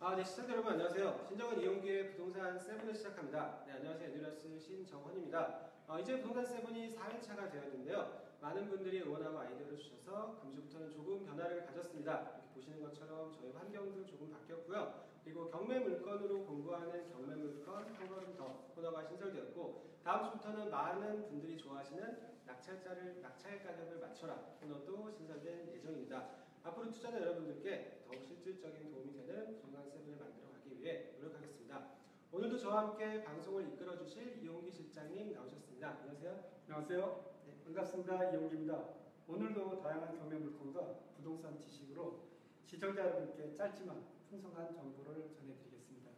네, 시청자 여러분 안녕하세요. 신정원 이용규의 부동산 세븐을 시작합니다. 네, 안녕하세요. 에듀러스 신정원입니다. 이제 부동산 세븐이 4회차가 되었는데요. 많은 분들이 응원하고 아이디어를 주셔서 금주부터는 조금 변화를 가졌습니다. 이렇게 보시는 것처럼 저희 환경도 조금 바뀌었고요. 그리고 경매 물건으로 공부하는 경매 물건 한 걸음 더 코너가 신설되었고, 다음 주부터는 많은 분들이 좋아하시는 낙찰 가격을 맞춰라 코너도 신설된 예정입니다. 앞으로 투자자 여러분들께 더욱 실질적인 도움이 되는 부동산 세븐을 만들어가기 위해 노력하겠습니다. 오늘도 저와 함께 방송을 이끌어주실 이용기 실장님 나오셨습니다. 안녕하세요. 안녕하세요. 네, 반갑습니다. 이용기입니다. 오늘도 다양한 경매 물건과 부동산 지식으로 시청자 여러분께 짧지만 풍성한 정보를 전해드리겠습니다.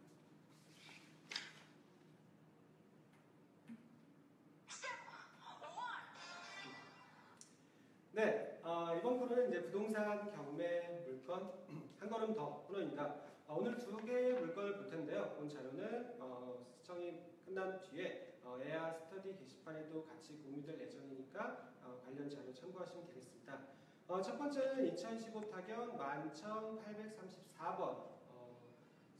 네, 이번 코너는 이제 부동산 경매 물건 한 걸음 더 코너입니다. 오늘 두 개의 물건을 볼 텐데요. 본 자료는 시청이 끝난 뒤에 에아 스터디 게시판에도 같이 공유될 예정이니까 관련 자료 참고하시면 되겠습니다. 첫 번째는 2015 타경 11,834번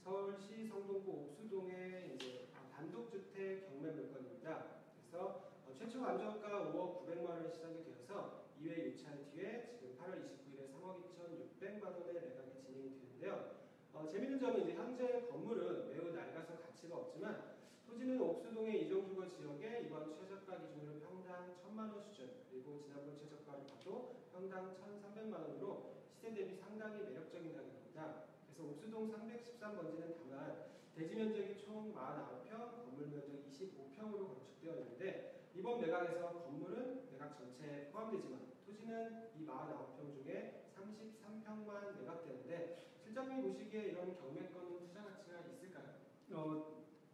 서울시 성동구 옥수동의 이제 단독주택 경매 물건입니다. 그래서 최초 감정가 5억 900만 원에 시작이 되어서 2회 유찰 뒤에 지금 8월 29일에 3억 2,600만 원의 매각이 진행이 되는데요. 재밌는 점은 이제 현재 건물은 매우 낡아서 가치가 없지만 토지는 옥수동의 이종주거 지역에 이번 최저가 기준으로 평당 1,000만 원 수준, 그리고 지난번 최저가를 봐도 평당 1,300만 원으로 시세 대비 상당히 매력적인 가격입니다. 그래서 옥수동 313번지는 다만 대지 면적이 총 49평, 건물 면적 25평으로 건축되어 있는데 이번 매각에서 건물은 매각 전체에 포함되지만 토지는 이 49평 중에 33평만 매각되는데 실장님이 보시기에 이런 경매권은 투자 가치가 있을까요?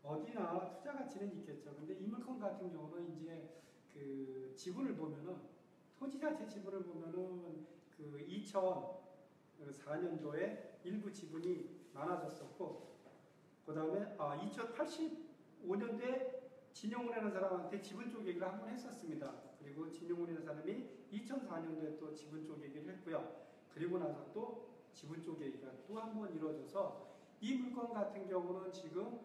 어디나 투자 가치는 있겠죠. 근데 이 물건 같은 경우는 이제 그 지분을 보면은 토지 자체 지분을 보면은 그 2004년도에 일부 지분이 많아졌었고, 그 다음에 2085년도에 진용훈이라는 사람한테 지분 쪼개기를 한 번 했었습니다. 그리고 진용훈이라는 사람이 2004년도에 또 지분 쪼개기를 했고요. 그리고 나서 또 지분 쪼개기가 또 한 번 이루어져서 이 물건 같은 경우는 지금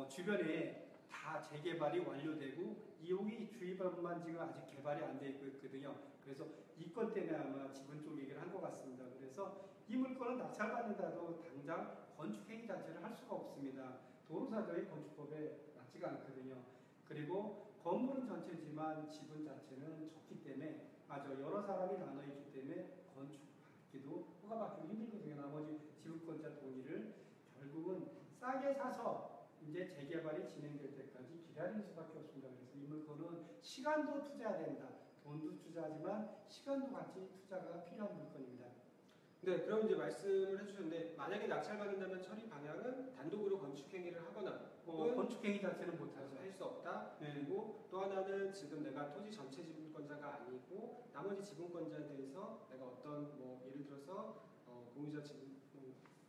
주변에 다 재개발이 완료되고 이용이 주위반만 지금 아직 개발이 안 되어 있거든요. 그래서 이 건 때문에 아마 지분 쪼개기를 한 것 같습니다. 그래서 이 물건은 낙찰받는다도 당장 건축행위 자체를 할 수가 없습니다. 도로사정이 건축법에 맞지가 않거든요. 그리고 건물은 전체지만 지분 자체는 적기 때문에 여러 사람이 나눠 있기 때문에 건축받기도 허가받기도 힘들거든요. 나머지 지분권자 동의를 결국은 싸게 사서 이제 재개발이 진행될 때까지 기다리는 수밖에 없습니다. 그래서 이 물건은 시간도 투자해야 된다. 돈도 투자하지만 시간도 같이 투자가 필요한 물건입니다. 네, 그럼 이제 말씀을 해주셨는데 만약에 낙찰받는다면 처리 방향은 단독으로 건축행위를 하거나 건축행위 자체는 못하죠. 할 수 없다. 네. 그리고 또 하나는 지금 내가 토지 전체 지분권자가 아니고 나머지 지분권자에 대해서 내가 어떤 예를 들어서 공유자 지분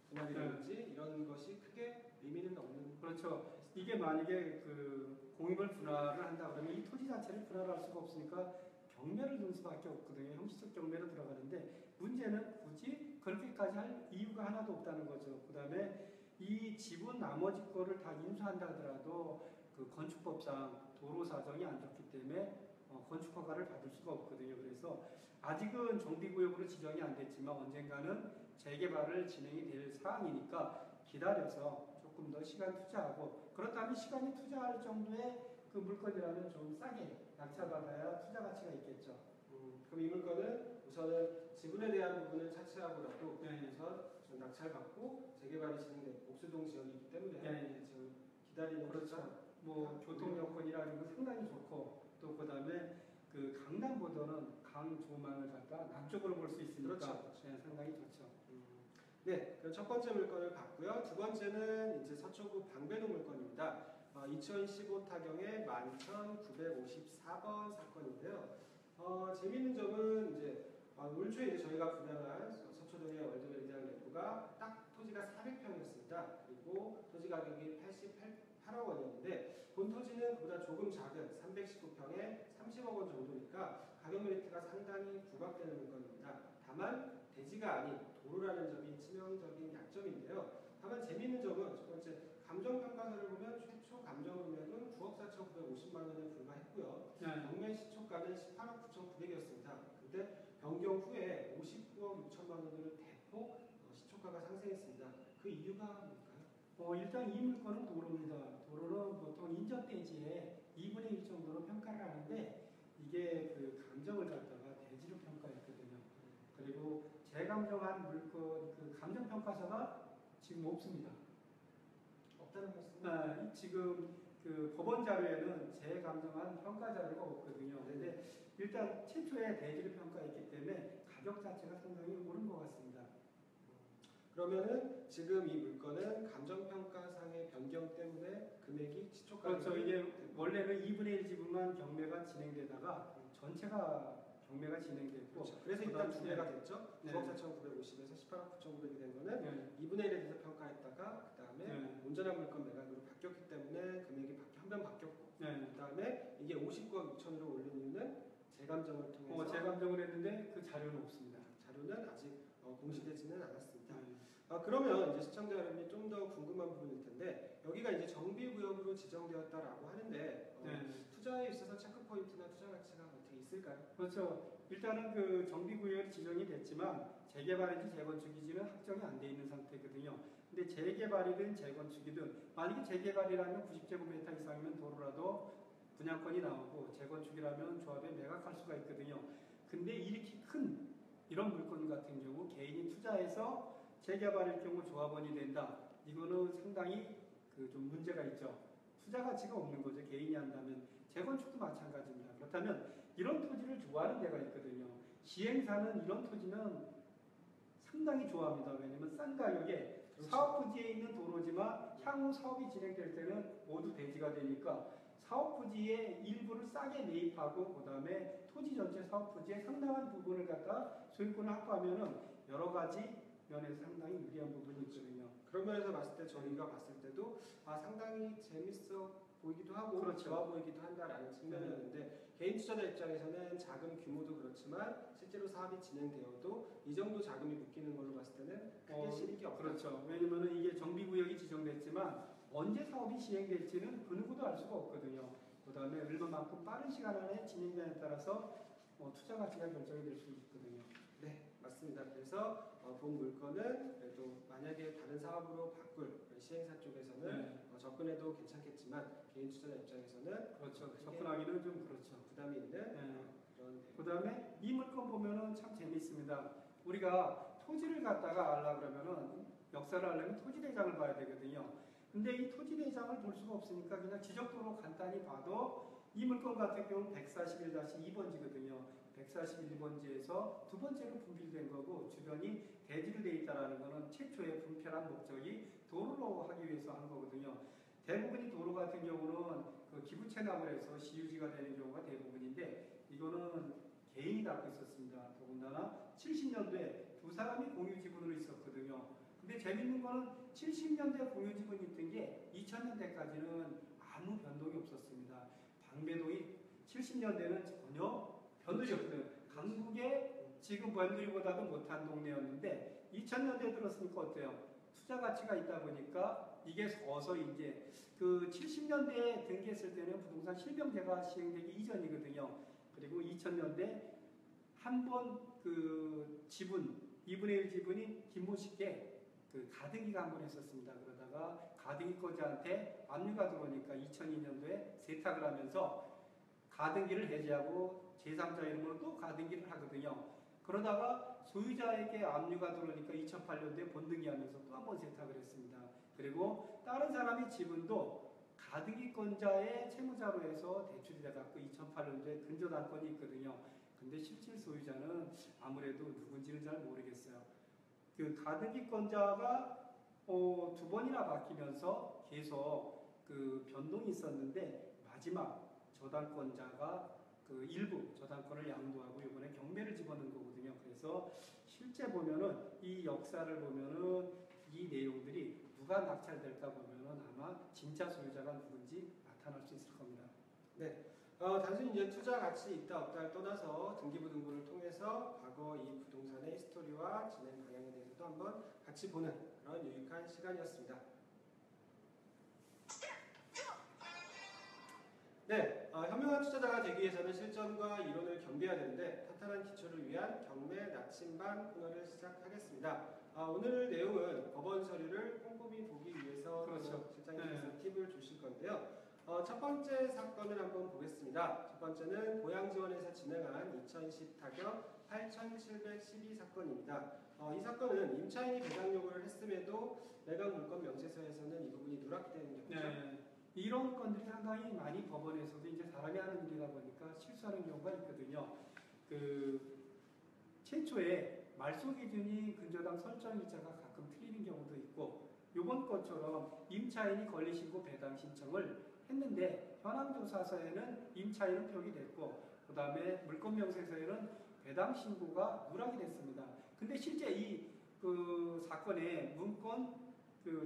분할이라든지 이런 것이 크게 의미는 없는. 그렇죠. 이게 만약에 그 공유물 분할을 한다 그러면 이 토지 자체를 분할할 수가 없으니까 경매를 들 수밖에 없거든요. 형식적 경매로 들어가는데 문제는 굳이 그렇게까지 할 이유가 하나도 없다는 거죠. 그 다음에 이 지분 나머지 거를 다 인수한다 하더라도 그 건축법상 도로 사정이 안 좋기 때문에 건축 허가를 받을 수가 없거든요. 그래서 아직은 정비구역으로 지정이 안 됐지만 언젠가는 재개발을 진행이 될 사항이니까 기다려서 조금 더 시간 투자하고, 그렇다면 시간이 투자할 정도의 그 물건이라면 좀 싸게 낙찰받아야 투자 가치가 있겠죠. 그럼 이 물건은 우선은 지분에 대한 부분을 차치하고라도 우선 낙찰받고 재개발이 진행된 옥수동 지역이기 때문에 지금 기다리는. 그렇죠. 교통 여건이라는 건 상당히 좋고, 또 그 다음에 그 강남보다는 강 조망을 갖다 남쪽으로 볼 수 있으니까 그렇죠. 상당히 좋죠. 네, 그럼 첫 번째 물건을 봤고요. 두 번째는 이제 서초구 방배동 물건입니다. 2015 타경의 11,954번 사건인데요. 재미있는 점은 이제 올 초에 이제 저희가 분양한 서초동의 월드메리디안 랩부가 딱 토지가 400평이었습니다. 그리고 토지 가격이 88억 원이었는데 본 토지는 그보다 조금 작은 319평에 30억 원 정도니까 가격 메리트가 상당히 부각되는 물건입니다. 다만 대지가 아닌 도로라는 점이 치명적인 약점인데요. 다만 재미있는 점은 첫 번째 감정평가서를 보면 최초 감정 금액은 9억 4,950만 원에 불과했고요. 네. 경매 시초가는 18억 9,900이었습니다. 근데 변경 후에 59억 6천만 원으로 대폭 시초가가 상승했습니다. 그 이유가 뭘까요? 일단 이 물건은 도로입니다. 도로는 보통 인접대지에 2분의 1 정도로 평가를 하는데 이게 그 감정을 갖다가 대지로 평가했거든요. 그리고 재감정한 물건 그 감정 평가서가 지금 없습니다. 없다는 말씀은? 지금 그 법원 자료에는 재감정한 평가 자료가 없거든요. 그런데 일단 최초에 대지를 평가했기 때문에 가격 자체가 상당히 오른 것 같습니다. 그러면은 지금 이 물건은 감정평가상의 변경 때문에 금액이 시초가 그렇죠. 이게 원래는 2분의 1 지분만 경매가 진행되다가 전체가 경매가 진행됐고 그렇죠. 그래서 일단 두 배가 됐죠. 네. 9억 4,950에서 18억 9,900이 된 거는 네. 2분의 1에 대해서 평가했다가 그 다음에 온전한 물건 매각으로 바뀌었기 때문에 금액이 한 번 바뀌었고 네. 그 다음에 이게 59억 6천으로 올린 이유는 재감정을 통해서 재감정을 했는데 그 자료는 없습니다. 자료는 아직 공시되지는 않았습니다. 네. 그러면 이제 시청자 여러분이 좀 더 궁금한 부분일 텐데 여기가 이제 정비구역으로 지정되었다라고 하는데 투자에 있어서 체크 포인트나 투자 가치가 어떻게 있을까요? 그렇죠. 일단은 그 정비구역이 지정이 됐지만 재개발인지 재건축인지는 확정이 안 돼 있는 상태거든요. 근데 재개발이든 재건축이든 만약에 재개발이라면 90제곱미터 이상이면 도로라도 분양권이 나오고 재건축이라면 조합에 매각할 수가 있거든요. 근데 이렇게 큰 이런 물건 같은 경우 개인이 투자해서 재개발일 경우 조합원이 된다. 이거는 상당히 그 좀 문제가 있죠. 투자 가치가 없는 거죠. 개인이 한다면. 재건축도 마찬가지입니다. 그렇다면 이런 토지를 좋아하는 데가 있거든요. 시행사는 이런 토지는 상당히 좋아합니다. 왜냐하면 싼 가격에 사업 부지에 있는 도로지만 향후 사업이 진행될 때는 모두 대지가 되니까 사업 부지의 일부를 싸게 매입하고 그 다음에 토지 전체 사업 부지의 상당한 부분을 갖다 소유권을 확보하면은 여러 가지 면에서 상당히 유리한 부분이 있거든요. 그런 면에서 봤을 때 저희가 봤을 때도 상당히 재밌어 보이기도 하고 그렇죠. 좋아 보이기도 한다라는 측면이었는데 개인 투자자 입장에서는 자금 규모도 그렇지만 실제로 사업이 진행되어도 이 정도 자금이 묶이는 걸로 봤을 때는 크게 실익이 없다. 그렇죠. 왜냐하면 이게 정비구역이 지정됐지만 언제 사업이 시행될지는 그 누구도 알 수가 없거든요. 그 다음에 얼마만큼 빠른 시간 안에 진행되냐에 따라서 투자 가치가 결정이 될 수 있거든요. 네, 맞습니다. 그래서 본 물건은 그래도 만약에 다른 사업으로 바꿀 시행사 쪽에서는 접근해도 괜찮겠지만 개인 투자자 입장에서는 그렇죠. 접근하기는 좀 그렇죠. 부담이 있는 그런. 그 다음에 이 물건 보면은 참 재미있습니다. 우리가 토지를 갖다가 알라 그러면은 역사를 알려면 토지대장을 봐야 되거든요. 근데 이 토지대장을 볼 수가 없으니까 그냥 지적도로 간단히 봐도 이 물건 같은 경우는 141-2번지거든요. 141번지에서 두 번째로 분필된 거고 주변이 대지로 되어 있다는 것은 최초의 분필한 목적이 도로로 하기 위해서 한 거거든요. 대부분이 도로 같은 경우는 그 기부 체납을 해서 시유지가 되는 경우가 대부분인데 이거는 개인이 갖고 있었습니다. 더군다나 70년도에 두 사람이 공유 지분으로 있었거든요. 근데 재밌는 거는 70년대 공유 지분이 있던 게 2000년대까지는 아무 변동이 없었습니다. 방배동이 70년대는 전혀 변동이 없어요. 강북에 지금 변두리보다도 못한 동네였는데 2000년대에 들었으니까 어때요? 투자 가치가 있다 보니까 이게 서서 이제 그 70년대에 등기했을 때는 부동산 실명제가 시행되기 이전이거든요. 그리고 2000년대 한 번 그 지분 2분의 1 지분이 김모 씨께 그 가등기가 한 번 했었습니다. 그러다가 가등기권자한테 압류가 들어오니까 2002년도에 세탁을 하면서 가등기를 해지하고 제3자 이름으로 또 가등기를 하거든요. 그러다가 소유자에게 압류가 들어오니까 2008년도에 본등기하면서 또 한 번 세탁을 했습니다. 그리고 다른 사람의 지분도 가등기권자의 채무자로 해서 대출이 돼갖고 2008년도에 근저당권이 있거든요. 근데 실질 소유자는 아무래도 누군지는 잘 모르겠어요. 그 가등기권자가 두 번이나 바뀌면서 계속 그 변동이 있었는데 마지막 저당권자가 그 일부 저당권을 양도하고 이번에 경매를 집어넣은 거거든요. 그래서 실제 보면은 이 역사를 보면은 이 내용들이 누가 낙찰될까 보면은 아마 진짜 소유자가 누군지 나타날 수 있을 겁니다. 네. 단순히 이제 투자 가치 있다 없다를 떠나서 등기부등본을 통해서 과거 이 부동산의 히스토리와 진행 방향에 대해서도 한번 같이 보는 그런 유익한 시간이었습니다. 네, 현명한 투자자가 되기 위해서는 실전과 이론을 겸비해야 되는데 탄탄한 기초를 위한 경매 나침반 코너를 시작하겠습니다. 오늘 내용은 법원 서류를 꼼꼼히 보기 위해서 그렇죠. 실장님께서 팁을 주실 건데요. 첫 번째 사건을 한번 보겠습니다. 첫 번째는 보양지원에서 진행한 2010 타경 8712 사건입니다. 이 사건은 임차인이 배당 요구를 했음에도 매각 물건 명세서에서는 이 부분이 누락된 경우죠. 네. 이런 건들이 상당히 많이 법원에서도 이제 사람이 하는 일이다 보니까 실수하는 경우가 있거든요. 최초에 말소 기준이 근저당 설정 일자가 가끔 틀리는 경우도 있고, 이번 것처럼 임차인이 권리신고 배당 신청을 했는데 현황조사서에는 임차인은 표기 됐고, 그 다음에 물권명세서에는 배당 신고가 누락이 됐습니다. 근데 실제 이 사건의 문건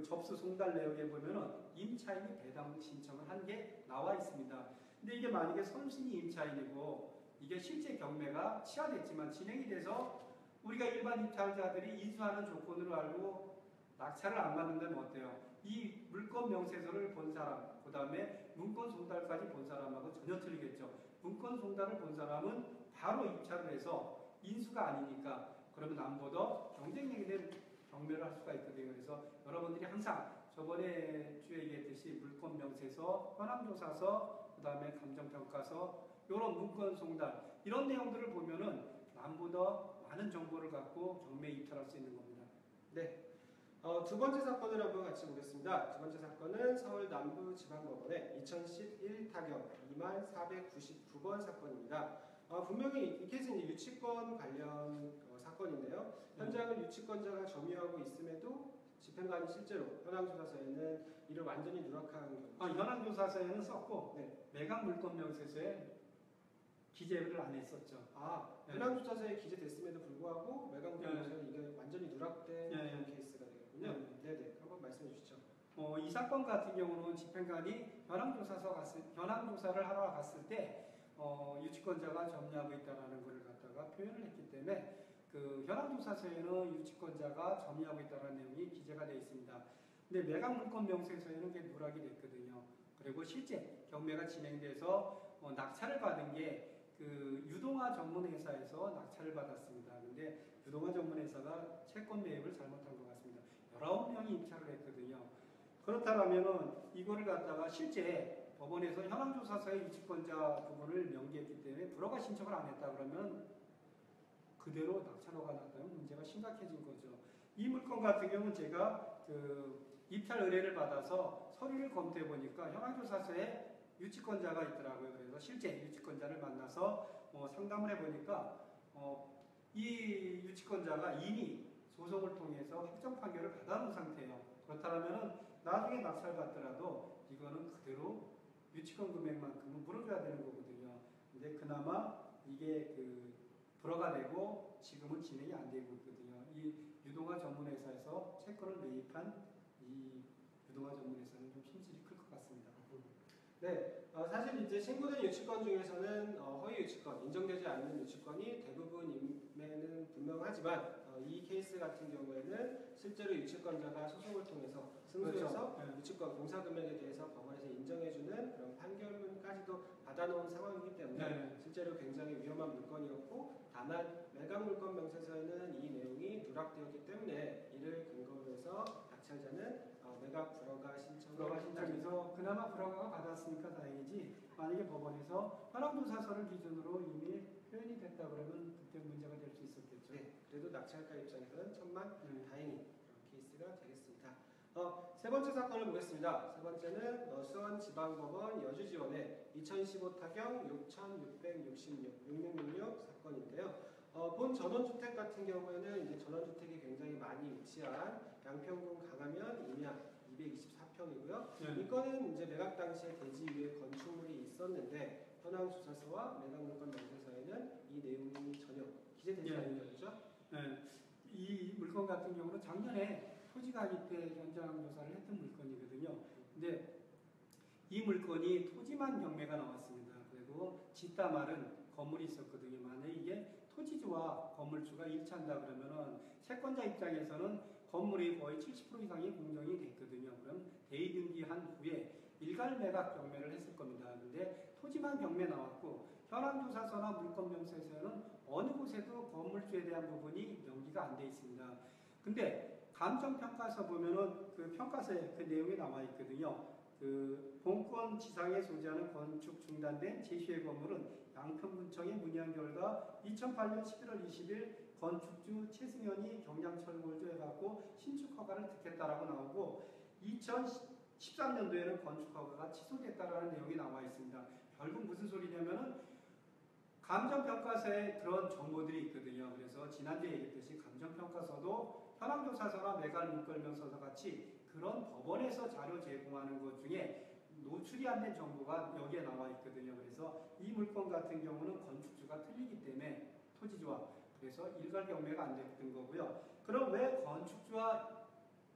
접수 송달 내역에 보면은 임차인이 배당 신청을 한 게 나와 있습니다. 근데 이게 만약에 선순위 임차인이고 이게 실제 경매가 취하됐지만 진행이 돼서 우리가 일반 입찰자들이 인수하는 조건으로 알고 낙찰을 안 받는다면 어때요? 이 물건 명세서를 본 사람, 그 다음에 문건 송달까지 본 사람하고 전혀 틀리겠죠. 문건 송달을 본 사람은 바로 입찰을 해서 인수가 아니니까 그러면 남보다 경쟁력이 된 경매를 할 수가 있거든요. 그래서 여러분들이 항상 저번에 주에 얘기했듯이 물건 명세서, 현황조사서, 그 다음에 감정평가서, 이런 문건 송달 이런 내용들을 보면은 남보다 많은 정보를 갖고 경매 입찰할 수 있는 겁니다. 네. 두 번째 사건을 한번 같이 보겠습니다. 두 번째 사건은 서울 남부지방법원의 2011 타경 2499번 사건입니다. 분명히 이 케이스는 유치권 관련 사건인데요. 현장을 유치권자가 점유하고 있음에도 집행관이 실제로 현황조사서에는 이를 완전히 누락한 경우. 현황조사서에는 썼고 네. 매각 물건 명세서에 기재를 안 했었죠. 네. 현황조사서에 기재됐음에도 불구하고 매각 물건명세서는 이게 완전히 누락된 그런 케이스가 되겠군요. 네네. 한번 말씀해 주시죠. 이 사건 같은 경우는 집행관이 현황조사를 하러 갔을 때 유치권자가 점유하고 있다는 것을 갖다가 표현을 했기 때문에 현황조사서에는 유치권자가 점유하고 있다는 내용이 기재가 되어 있습니다. 근데 매각 물건 명세서에는 그게 누락이 됐거든요. 그리고 실제 경매가 진행돼서 낙찰을 받은 게 유동화 전문회사에서 낙찰을 받았습니다. 근데 유동화 전문회사가 채권 매입을 잘못한 것 같습니다. 19명이 입찰을 했거든요. 그렇다면은 이거를 갖다가 실제 법원에서 현황조사서의 유치권자 부분을 명기했기 때문에 불허가 신청을 안 했다 그러면 그대로 낙찰허가 났다면 문제가 심각해진 거죠. 이 물건 같은 경우는 제가 입찰 의뢰를 받아서 서류를 검토해 보니까 현황조사서에 유치권자가 있더라고요. 그래서 실제 유치권자를 만나서 상담을 해 보니까 이 유치권자가 이미 소송을 통해서 확정 판결을 받아놓은 상태예요. 그렇다면 나중에 낙찰받더라도 이거는 그대로 유치권 금액만큼은 물어줘야 되는 거거든요. 근데 그나마 이게 불허가 되고 지금은 진행이 안 되고 있거든요. 이 유동화 전문회사에서 채권을 매입한 이 유동화 전문회사는 좀 힘질이 클 것 같습니다. 네, 사실 이제 신고된 유치권 중에서는 허위 유치권, 인정되지 않는 유치권이 대부분임에는 분명하지만 이 케이스 같은 경우에는 실제로 유치권자가 소송을 통해서 승소해서 그렇죠. 유치권 공사 금액에 대해서 법원에서 인정해주는 그런 판결문까지도 받아놓은 상황이기 때문에 실제로 굉장히 위험한 물건이었고, 다만 매각 물건 명세서에는 이 내용이 누락되었기 때문에 이를 근거로 해서 낙찰자는 매각 불허가 신청해서 그나마 불허가 받았으니까 다행이지, 만약에 법원에서 현황조사서를 기준으로 이미 표현이 됐다 그러면 그때 문제가 될 수 있었겠죠. 네, 그래도 낙찰가 입장에서는 천만 다행히 케이스가 되겠습니다. 세 번째 사건을 보겠습니다. 세 번째는 수원지방법원 여주지원의 2015 타경 6666 사건인데요. 본 전원주택 같은 경우에는 이제 전원주택이 굉장히 많이 위치한 양평군 강화면 임야 224평이고요. 이 건은 이제 매각 당시에 대지 위에 건축물이 있었는데 현황조사서와 매각 물건 명세서에는 이 내용이 전혀 기재되지 않은 거죠. 네. 이 물건 같은 경우는 작년에 토지가입 때 현장 조사를 했던 물건이거든요. 근데 이 물건이 토지만 경매가 나왔습니다. 그리고 그리고 짓다 말은 건물이 있었거든요. 만약에 이게 토지주와 건물주가 일치한다 그러면은 채권자 입장에서는 건물이 거의 70% 이상이 공정이 됐거든요. 그럼 대의 등기한 후에 일괄 매각 경매를 했을 겁니다. 근데 토지만 경매 나왔고 현황조사서나 물권명세서에는 어느 곳에도 건물주에 대한 부분이 명기가 안 돼 있습니다. 근데 감정평가서 보면은 그 평가서에 그 내용이 나와 있거든요. 그 본권 지상에 소지하는 건축 중단된 제시의 건물은 양평군청에 문의한 결과 2008년 11월 20일 건축주 최승현이 경량철골조 해갖고 신축 허가를 득했다라고 나오고 2013년도에는 건축 허가가 취소됐다라는 내용이 나와 있습니다. 결국 무슨 소리냐면은 감정평가서에 그런 정보들이 있거든요. 그래서 지난주에 얘기했듯이 감정평가서도 현황조사서나 매각물권명서서 같이 그런 법원에서 자료 제공하는 것 중에 노출이 안 된 정보가 여기에 나와 있거든요. 그래서 이 물건 같은 경우는 건축주가 틀리기 때문에 토지주와 그래서 일괄 경매가 안 됐던 거고요. 그럼 왜 건축주와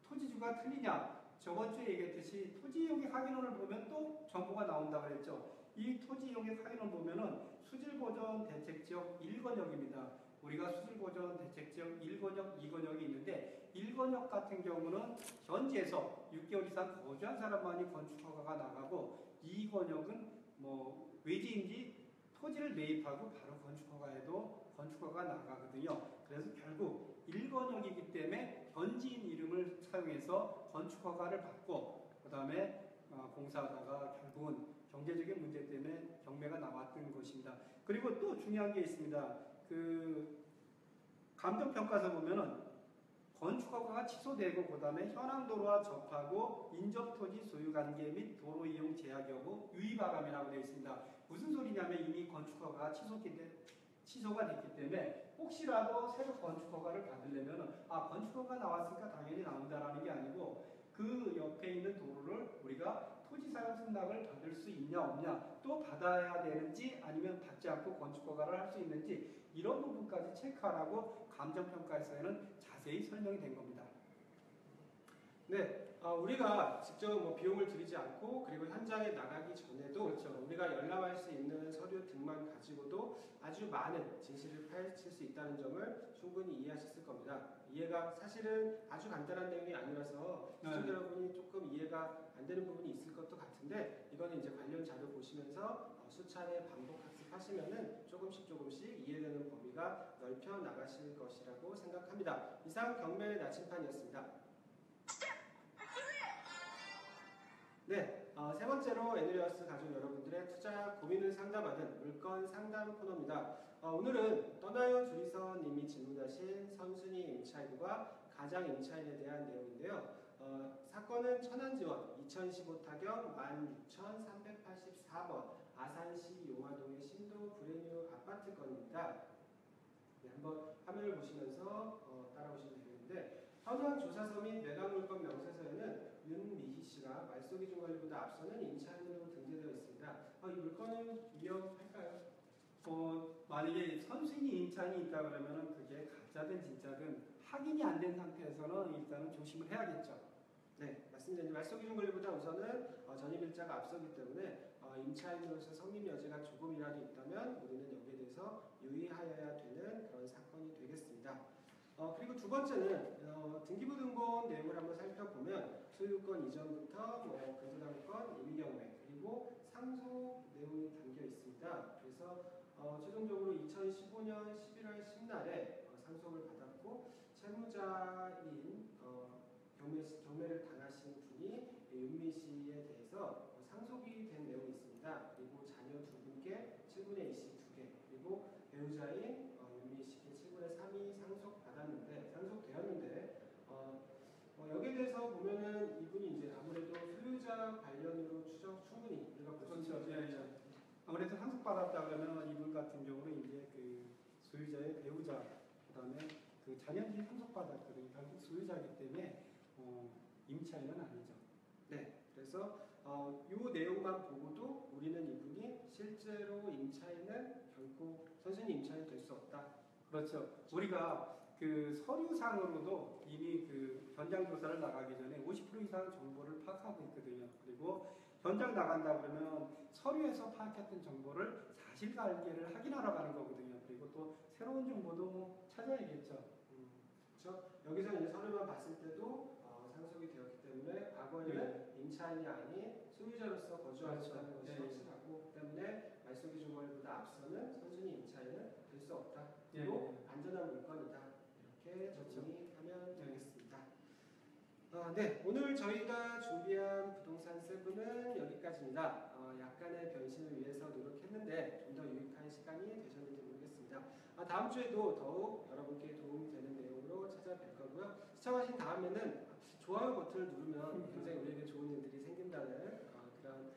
토지주가 틀리냐? 저번 주에 얘기했듯이 토지용익 확인원을 보면 또 정보가 나온다고 그랬죠. 이 토지용익 확인원 보면은 수질보전 대책지역 1권역입니다. 우리가 수질보전 대책지역 1권역, 2권역이 있는데 1권역 같은 경우는 현지에서 6개월 이상 거주한 사람만이 건축허가가 나가고 2권역은 뭐 외지인지 토지를 매입하고 바로 건축허가에도 건축허가가 나가거든요. 그래서 결국 1권역이기 때문에 현지인 이름을 사용해서 건축허가를 받고 그 다음에 공사하다가 결국은 경제적인 문제 때문에 경매가 나왔던 것입니다. 그리고 또 중요한 게 있습니다. 그 감정평가서 보면은 건축허가가 취소되고 그 다음에 현황도로와 접하고 인접토지 소유관계 및 도로 이용 제약 여부 유의바람이라고 되어 있습니다. 무슨 소리냐면 이미 건축허가가 취소가 됐기 때문에 혹시라도 새로 건축허가를 받으려면 건축허가 나왔으니까 당연히 나온다라는 게 아니고 그 옆에 있는 도로를 우리가 토지사용 승낙을 받을 수 있냐 없냐 또 받아야 되는지 아니면 받지 않고 건축허가를 할 수 있는지 이런 부분까지 체크하라고 감정평가에서는 자세히 설명이 된 겁니다. 네, 우리가 직접 뭐 비용을 들이지 않고 그리고 현장에 나가기 전에도 그렇죠. 우리가 열람할 수 있는 서류 등만 가지고도 아주 많은 진실을 파헤칠 수 있다는 점을 충분히 이해하셨을 겁니다. 이해가 사실은 아주 간단한 내용이 아니라서 시청자 여러분이 조금 이해가 안 되는 부분이 있을 것도 같은데 이거는 이제 관련 자료 보시면서 수차례 반복 학습하시면은 조금씩 이해되는 범위가 넓혀 나가실 것이라고 생각합니다. 이상 경매 나침판이었습니다. 네, 세 번째로 에누리어스 가족 여러분들의 투자 고민을 상담하는 물건 상담 코너입니다. 오늘은 떠나요 주리선님이 질문하신 선순위 임차인과 가장 임차인에 대한 내용인데요. 사건은 천안지원 2015 타경 16,384번 아산시 용화동의 신도 브레뉴 아파트 건입니다. 네, 한번 화면을 보시면서 따라오시면 되겠는데 현황조사서 및 매각물건 명세서에는 윤미희 씨가 말소기준관리보다 앞서는 임차인으로 등재되어 있습니다. 이 물건은 위험할까요? 만약에 선순위 임차인이 있다 그러면은 그게 가짜든 진짜든 확인이 안 된 상태에서는 일단은 조심을 해야겠죠. 네, 맞습니다. 말소기준관리보다 우선은 전입일자가 앞서기 때문에 임차인으로서 성립 여지가 조금이라도 있다면 우리는 여기에 대해서 유의하여야 되는 그런 사건이 되겠습니다. 그리고 두 번째는 등기부 등본 내용을 한번 살펴보면 소유권 이전부터 근저당권, 임의경매 그리고 상속 내용이 담겨 있습니다. 그래서 최종적으로 2015년 11월 10날에 상속을 받았고 채무자인 경매를 당하신 분이 윤미 씨에 대해서 상속이 된 내용이 있습니다. 그리고 자녀 두 분께 7분의 2씩 2개 그리고 배우자인 윤미 씨께 7분의 3이 상속되었는데 여기에 대해서 보면은 이분이 이제 아무래도 소유자 관련으로 충분히 우리가 볼 수 있죠. 아무래도 상속받았다 그러면 이분 같은 경우는 이제 그 소유자의 배우자 그다음에 그 자녀들이 상속받았거든요. 결국 소유자이기 때문에 임차인은 아니죠. 네, 그래서 이 내용만 보고도 우리는 이분이 실제로 임차인은 결코 선순위 임차인이 될 수 없다. 그렇죠. 우리가 그 서류상으로도 이미 그 현장 조사를 나가기 전에 50% 이상 정보를 파악하고 있거든요. 그리고 현장 나간다 그러면 서류에서 파악했던 정보를 사실관계를 확인하러 가는 거거든요. 그리고 또 새로운 정보도 찾아야겠죠. 그렇죠. 여기서 이제 서류만 봤을 때도 상속이 되었기 때문에 과거에는 임차인이 아닌 소유자로서 거주하고 그렇죠. 있다는 것이 예. 확실하고 때문에 말소기 조건보다 앞서는 선순위 임차인은 될 수 없다. 예. 그리고 안전한 물건이다. 이렇게 그렇죠. 정리하면 예. 되겠습니다. 네, 오늘 저희가 준비한 부동산 세부는 여기까지입니다. 약간의 변신을 위해서 노력했는데 좀 더 유익한 시간이 되셨는지 모르겠습니다. 다음 주에도 더욱 여러분께 도움이 되는 내용으로 찾아뵐 거고요. 시청하신 다음에는 좋아요 버튼을 누르면 굉장히 우리에게 좋은 일들이 생긴다는 그런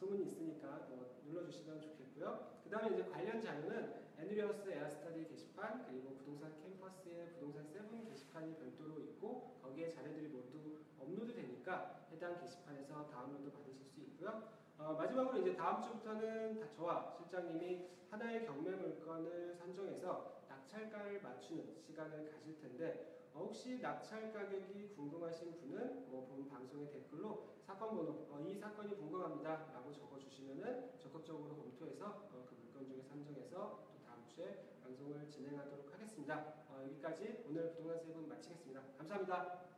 소문이 있으니까 눌러주시면 좋겠고요. 그 다음에 이제 관련 자료는 애누리어스 에어스터디 게시판 그리고 부동산 캠퍼스의 부동산 세븐 게시판이 별도로 있고 거기에 자료들이 모두 업로드 되니까 해당 게시판에서 다운로드 받으실 수 있고요. 마지막으로 이제 다음 주부터는 저와 실장님이 하나의 경매 물건을 선정해서 낙찰가를 맞추는 시간을 가질 텐데 혹시 낙찰 가격이 궁금하신 분은 본 방송의 댓글로 사건 번호 이 사건이 궁금합니다 라고 적어주시면은 적극적으로 검토해서 그 물건 중에 선정해서 또 다음 주에 방송을 진행하도록 하겠습니다. 여기까지 오늘 부동산 세분 마치겠습니다. 감사합니다.